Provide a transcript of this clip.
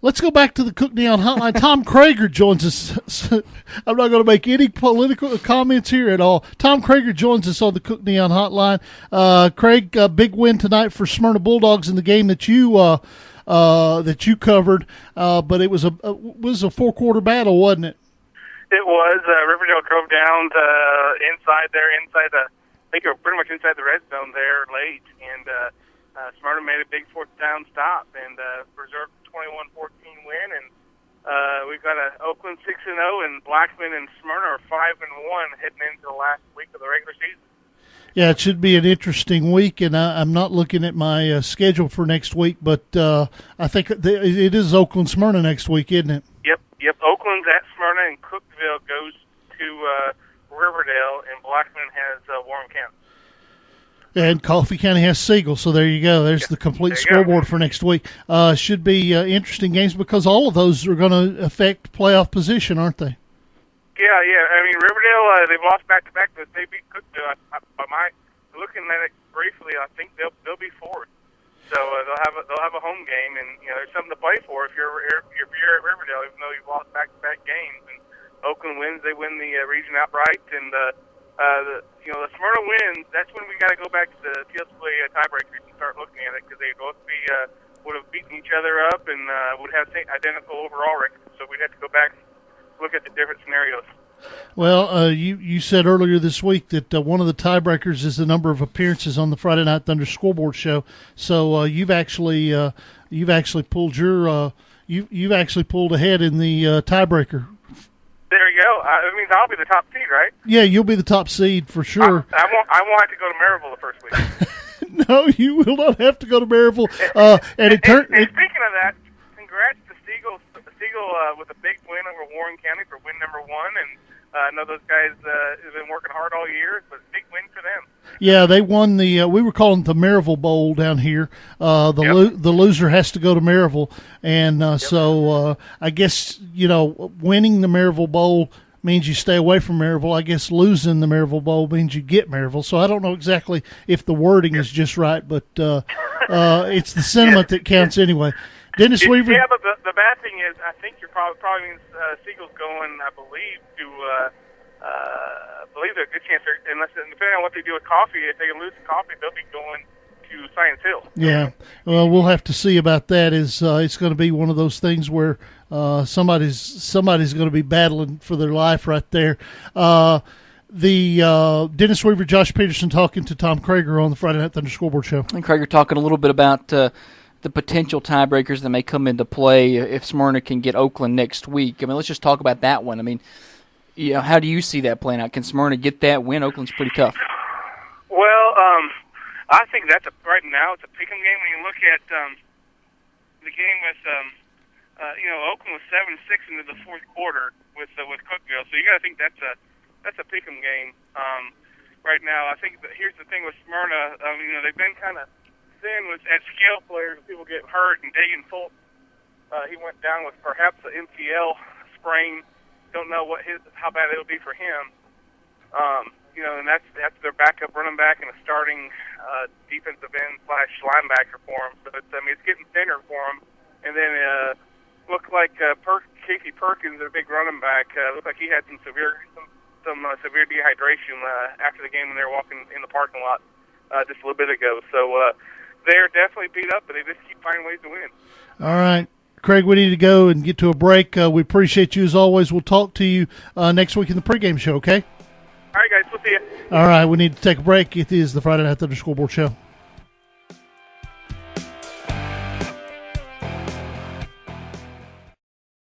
Let's go back to the Cook Neon Hotline. Tom Kreager joins us. I'm not going to make any political comments here at all. Tom Kreager joins us on the Cook Neon Hotline. Craig, big win tonight for Smyrna Bulldogs in the game that you covered, but it was a four-quarter battle, wasn't it? It was. Riverdale drove down inside the, I think they were pretty much inside the red zone there late, and Smyrna made a big fourth down stop and preserved a 21-14 win. And we've got Oakland 6-0, and Blackman and Smyrna are 5-1 heading into the last week of the regular season. Yeah, it should be an interesting week, and I'm not looking at my schedule for next week, but I think it is Oakland-Smyrna next week, isn't it? Yep. Oakland's at Smyrna, and Cookeville goes to Riverdale, and Blackman has Warren County. And Coffee County has Siegel, so there you go. There's the complete scoreboard for next week. Should be interesting games because all of those are going to affect playoff position, aren't they? Yeah. I mean, Riverdale, they've lost back-to-back, but they beat Cookeville. Looking at it briefly, I think they'll be fourth. So they'll have a home game, and there's something to play for if you're at Riverdale, even though you've lost back-to-back games. And Oakland wins; they win the region outright, and the Smyrna wins. That's when we got to go back to the TSLA tiebreakers and start looking at it because they both would have beaten each other up and would have identical overall records. So we'd have to go back and look at the different scenarios. Well, you said earlier this week that one of the tiebreakers is the number of appearances on the Friday Night Thunder scoreboard show. So you've actually pulled ahead in the tiebreaker. There you go. It means I'll be the top seed, right? Yeah, you'll be the top seed for sure. I want to go to Maryville the first week. No, you will not have to go to Maryville. And speaking of that, congrats to Siegel with a big win over Warren County for win number 1, and I know those guys have been working hard all year, but big win for them. Yeah, they won the. We were calling it the Maryville Bowl down here. The loser has to go to Maryville, and so I guess winning the Maryville Bowl means you stay away from Maryville. I guess losing the Maryville Bowl means you get Maryville. So I don't know exactly if the wording is just right, but it's the sentiment that counts anyway. Dennis Weaver. Yeah, but the bad thing is, I think you're probably means Siegel's going. I believe they're a good chance. Unless depending on what they do with Coffee, if they lose Coffee, they'll be going to Science Hill. Yeah, well, we'll have to see about that. It's going to be one of those things where somebody's going to be battling for their life right there. Dennis Weaver, Josh Peterson talking to Tom Kreager on the Friday Night Thunder Scoreboard Show. And Kreager talking a little bit about the potential tiebreakers that may come into play if Smyrna can get Oakland next week. I mean, let's just talk about that one. I mean, how do you see that playing out? Can Smyrna get that win? Oakland's pretty tough. Well, I think right now it's a pick'em game. When you look at the game with, Oakland was 7-6 into the fourth quarter with Cookeville, so you got to think that's a pick'em game right now. I think here's the thing with Smyrna. They've been kind of thin at skill players. People get hurt, and Dagan Fulton, he went down with perhaps an MCL sprain. Don't know how bad it'll be for him. And that's their backup running back and a starting defensive end / linebacker for him. So it's getting thinner for him. And then looked like Casey Perkins, their big running back, looked like he had some severe dehydration after the game when they were walking in the parking lot just a little bit ago. So they're definitely beat up, but they just keep finding ways to win. All right. Craig, we need to go and get to a break. We appreciate you as always. We'll talk to you next week in the pregame show, okay? All right, guys. We'll see you. All right. We need to take a break. It is the Friday Night Thunder Scoreboard Show.